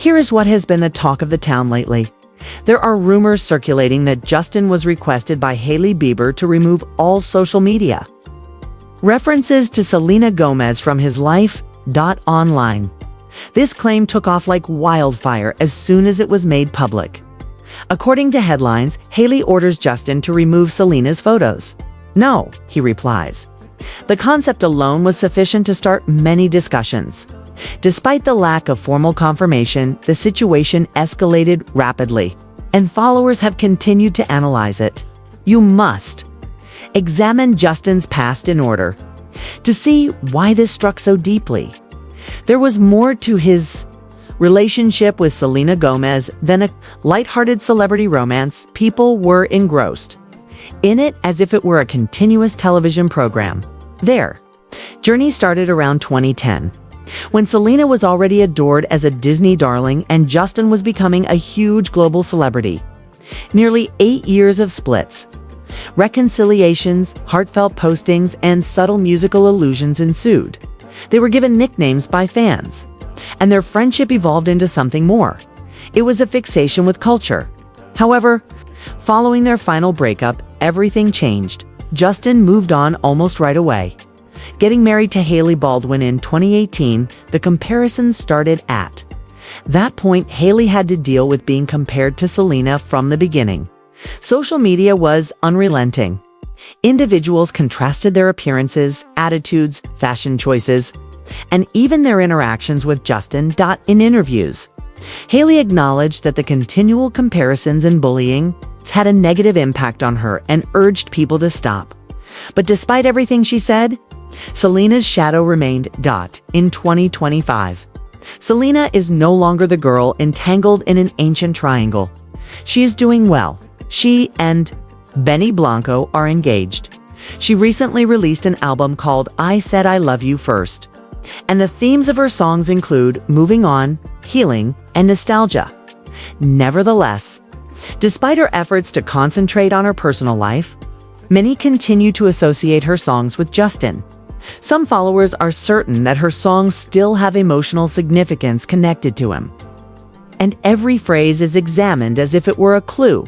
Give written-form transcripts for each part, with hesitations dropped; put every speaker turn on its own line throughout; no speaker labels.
Here is what has been the talk of the town lately. There are rumors circulating that Justin was requested by Hailey Bieber to remove all social media. References to Selena Gomez from his life.online. This claim took off like wildfire as soon as it was made public. According to headlines, Hailey orders Justin to remove Selena's photos. No, he replies. The concept alone was sufficient to start many discussions. Despite the lack of formal confirmation, the situation escalated rapidly, and followers have continued to analyze it. You must examine Justin's past in order to see why this struck so deeply. There was more to his relationship with Selena Gomez than a lighthearted celebrity romance. People were engrossed in it as if it were a continuous television program. Their journey started around 2010. When Selena was already adored as a Disney darling and Justin was becoming a huge global celebrity. Nearly 8 years of splits, reconciliations, heartfelt postings, and subtle musical allusions ensued. They were given nicknames by fans, and their friendship evolved into something more. It was a fixation with culture. However, following their final breakup, everything changed. Justin moved on almost right away. Getting married to Hailey Baldwin in 2018, the comparisons started at that point. Hailey had to deal with being compared to Selena from the beginning. Social media was unrelenting. Individuals contrasted their appearances, attitudes, fashion choices, and even their interactions with Justin. In interviews, Hailey acknowledged that the continual comparisons and bullying had a negative impact on her and urged people to stop. But despite everything she said, Selena's shadow remained. In 2025, Selena is no longer the girl entangled in an ancient triangle. She is doing well. She and Benny Blanco are engaged. She recently released an album called I Said I Love You First, and the themes of her songs include moving on, healing, and nostalgia. Nevertheless, despite her efforts to concentrate on her personal life, many continue to associate her songs with Justin. Some followers are certain that her songs still have emotional significance connected to him, and every phrase is examined as if it were a clue.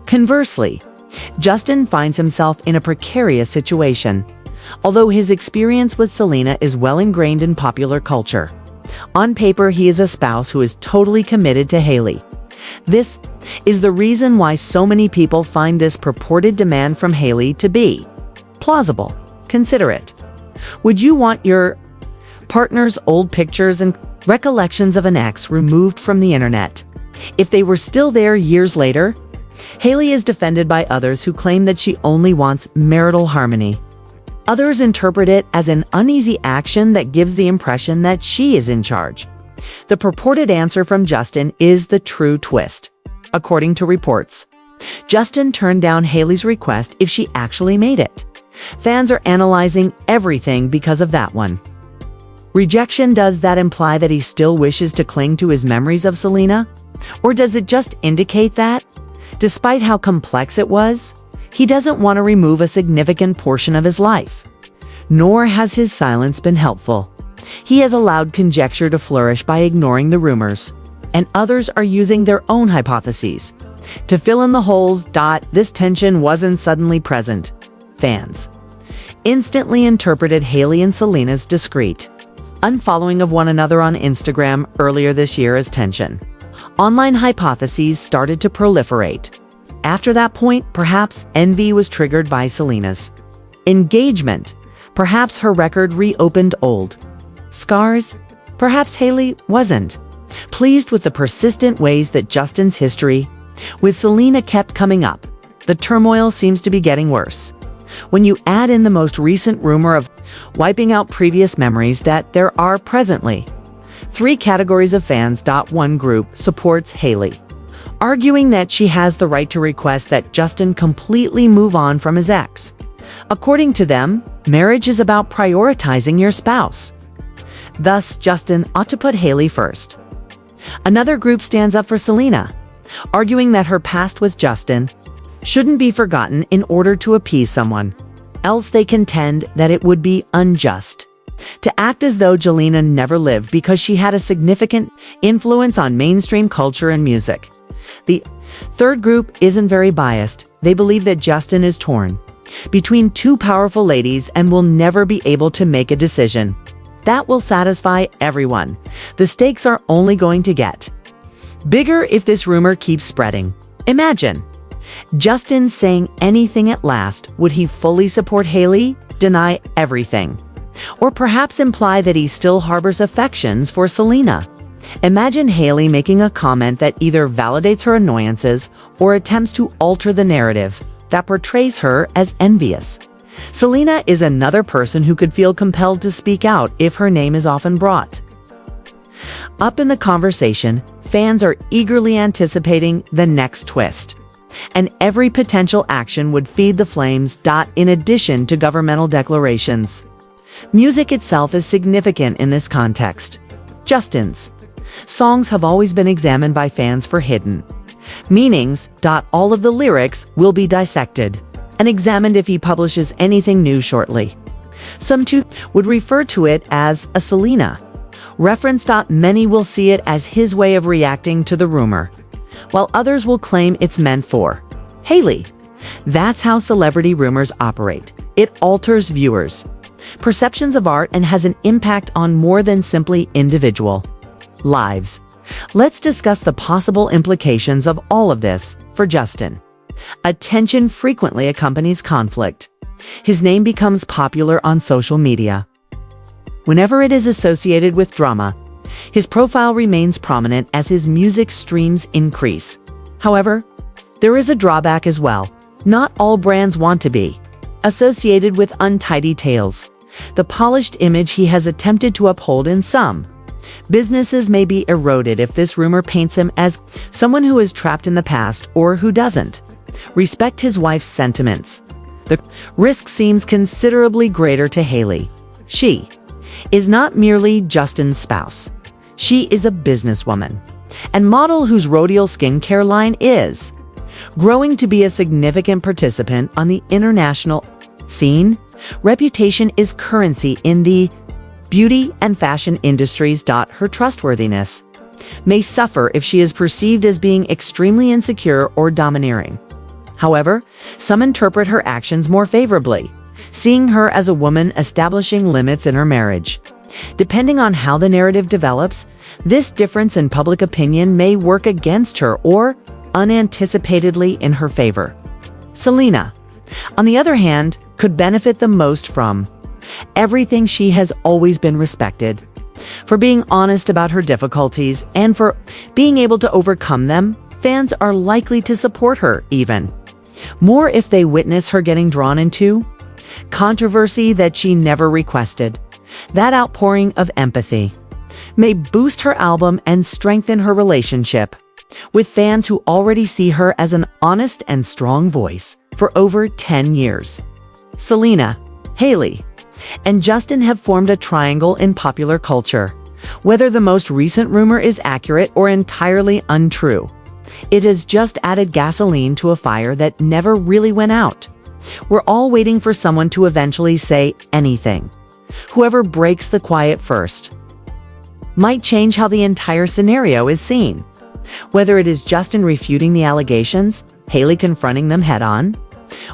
Conversely, Justin finds himself in a precarious situation. Although his experience with Selena is well ingrained in popular culture, on paper he is a spouse who is totally committed to Hailey. This is the reason why so many people find this purported demand from Hailey to be plausible. Consider it. Would you want your partner's old pictures and recollections of an ex removed from the internet if they were still there years later? Hailey is defended by others who claim that she only wants marital harmony. Others interpret it as an uneasy action that gives the impression that she is in charge. The purported answer from Justin is the true twist. According to reports, Justin turned down Hailey's request if she actually made it. Fans are analyzing everything because of that one. Rejection. Does that imply that he still wishes to cling to his memories of Selena? Or does it just indicate that, despite how complex it was, he doesn't want to remove a significant portion of his life? Nor has his silence been helpful. He has allowed conjecture to flourish by ignoring the rumors, and others are using their own hypotheses to fill in the holes. This tension wasn't suddenly present. Fans instantly interpreted Hailey and Selena's discreet unfollowing of one another on Instagram earlier this year as tension. Online hypotheses started to proliferate. After that point, perhaps envy was triggered by Selena's engagement. Perhaps her record reopened old scars. Perhaps Hailey wasn't pleased with the persistent ways that Justin's history with Selena kept coming up. The turmoil seems to be getting worse. When you add in the most recent rumor of wiping out previous memories, that there are presently 3 categories of fans. One group supports Hailey, arguing that she has the right to request that Justin completely move on from his ex. According to them, marriage is about prioritizing your spouse. Thus, Justin ought to put Hailey first. Another group stands up for Selena, arguing that her past with Justin shouldn't be forgotten in order to appease someone else. They contend that it would be unjust to act as though Jelena never lived because she had a significant influence on mainstream culture and music. The third group isn't very biased. They believe that Justin is torn between two powerful ladies and will never be able to make a decision that will satisfy everyone. The stakes are only going to get bigger if this rumor keeps spreading. Imagine Justin saying anything at last. Would he fully support Hailey, deny everything, or perhaps imply that he still harbors affections for Selena? Imagine Hailey making a comment that either validates her annoyances or attempts to alter the narrative that portrays her as envious. Selena is another person who could feel compelled to speak out if her name is often brought up in the conversation. Fans are eagerly anticipating the next twist, and every potential action would feed the flames. In addition to governmental declarations, music itself is significant in this context. Justin's songs have always been examined by fans for hidden meanings. All of the lyrics will be dissected and examined if he publishes anything new shortly. Some too would refer to it as a Selena reference. Many will see it as his way of reacting to the rumor, while others will claim it's meant for Hailey. That's how celebrity rumors operate. It alters viewers' perceptions of art and has an impact on more than simply individual lives. Let's discuss the possible implications of all of this for Justin. Attention frequently accompanies conflict. His name becomes popular on social media. Whenever it is associated with drama, his profile remains prominent as his music streams increase. However, there is a drawback as well. Not all brands want to be associated with untidy tales. The polished image he has attempted to uphold in some businesses may be eroded if this rumor paints him as someone who is trapped in the past or who doesn't respect his wife's sentiments. The risk seems considerably greater to Hailey. She is not merely Justin's spouse. She is a businesswoman and model whose Rodial skincare line is growing to be a significant participant on the international scene. Reputation is currency in the beauty and fashion industries. Her trustworthiness may suffer if she is perceived as being extremely insecure or domineering. However, some interpret her actions more favorably, seeing her as a woman establishing limits in her marriage. Depending on how the narrative develops, this difference in public opinion may work against her or unanticipatedly in her favor. Selena, on the other hand, could benefit the most from everything. She has always been respected for being honest about her difficulties and for being able to overcome them. Fans are likely to support her even more if they witness her getting drawn into controversy that she never requested. That outpouring of empathy may boost her album and strengthen her relationship with fans who already see her as an honest and strong voice for over 10 years. Selena, Hailey, and Justin have formed a triangle in popular culture. Whether the most recent rumor is accurate or entirely untrue, it has just added gasoline to a fire that never really went out. We're all waiting for someone to eventually say anything. Whoever breaks the quiet first might change how the entire scenario is seen. Whether it is Justin refuting the allegations, Hailey confronting them head-on,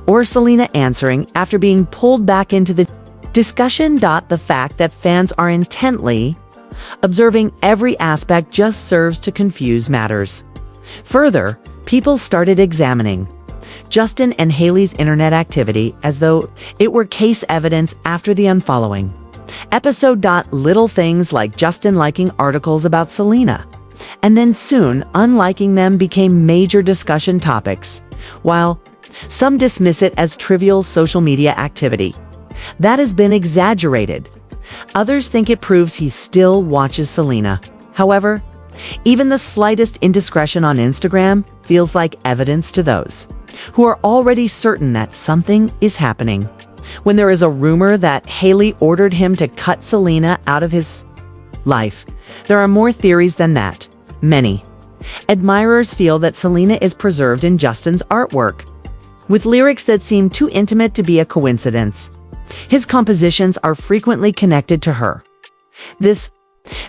or Selena answering after being pulled back into the discussion. The fact that fans are intently observing every aspect just serves to confuse matters. Further, people started examining Justin and Hailey's internet activity as though it were case evidence after the unfollowing episode. Little things like Justin liking articles about Selena and then soon unliking them became major discussion topics, while some dismiss it as trivial social media activity that has been exaggerated. Others think it proves he still watches Selena. However, even the slightest indiscretion on Instagram feels like evidence to those who are already certain that something is happening. When there is a rumor that Hailey ordered him to cut Selena out of his life, there are more theories than that. Many admirers feel that Selena is preserved in Justin's artwork, with lyrics that seem too intimate to be a coincidence. His compositions are frequently connected to her. This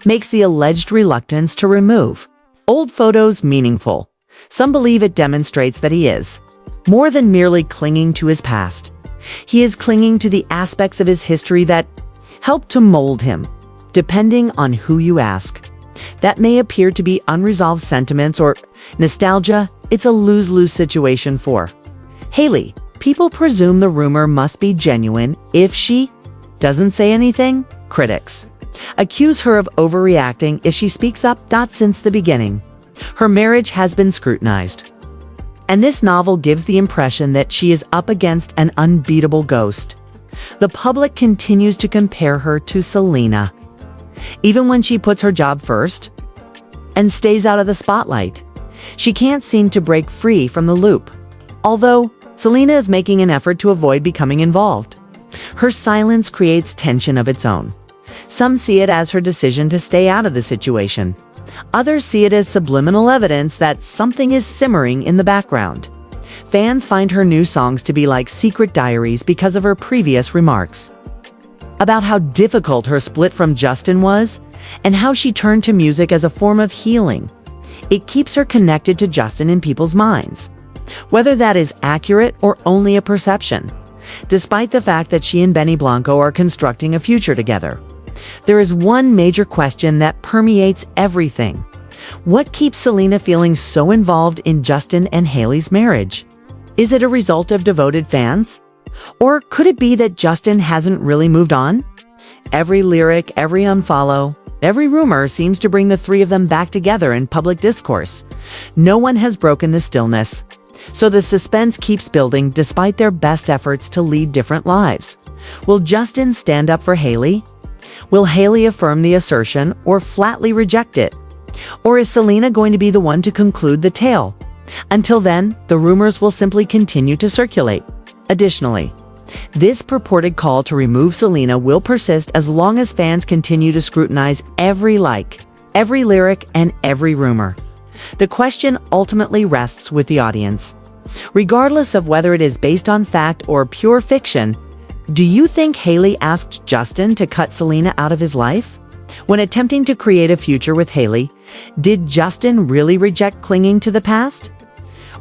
makes the alleged reluctance to remove old photos meaningful. Some believe it demonstrates that he is more than merely clinging to his past. He is clinging to the aspects of his history that helped to mold him. Depending on who you ask, that may appear to be unresolved sentiments or nostalgia. It's a lose-lose situation for Hailey. People presume the rumor must be genuine. If she doesn't say anything, critics accuse her of overreacting. If she speaks up, since the beginning, her marriage has been scrutinized. And this novel gives the impression that she is up against an unbeatable ghost. The public continues to compare her to Selena, even when she puts her job first and stays out of the spotlight. She can't seem to break free from the loop. Although Selena is making an effort to avoid becoming involved, her silence creates tension of its own. Some see it as her decision to stay out of the situation. Others see it as subliminal evidence that something is simmering in the background. Fans find her new songs to be like secret diaries because of her previous remarks about how difficult her split from Justin was and how she turned to music as a form of healing. It keeps her connected to Justin in people's minds, whether that is accurate or only a perception. Despite the fact that she and Benny Blanco are constructing a future together, there is one major question that permeates everything. What keeps Selena feeling so involved in Justin and Hailey's marriage? Is it a result of devoted fans? Or could it be that Justin hasn't really moved on? Every lyric, every unfollow, every rumor seems to bring the three of them back together in public discourse. No one has broken the stillness, so the suspense keeps building despite their best efforts to lead different lives. Will Justin stand up for Hailey? Will Hailey affirm the assertion or flatly reject it? Or is Selena going to be the one to conclude the tale? Until then, the rumors will simply continue to circulate. Additionally, this purported call to remove Selena will persist as long as fans continue to scrutinize every lyric, and every rumor. The question ultimately rests with the audience. Regardless of whether it is based on fact or pure fiction, do you think Hailey asked Justin to cut Selena out of his life? When attempting to create a future with Hailey, did Justin really reject clinging to the past?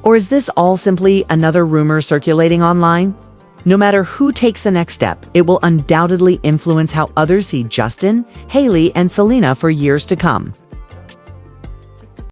Or is this all simply another rumor circulating online? No matter who takes the next step, it will undoubtedly influence how others see Justin, Hailey, and Selena for years to come.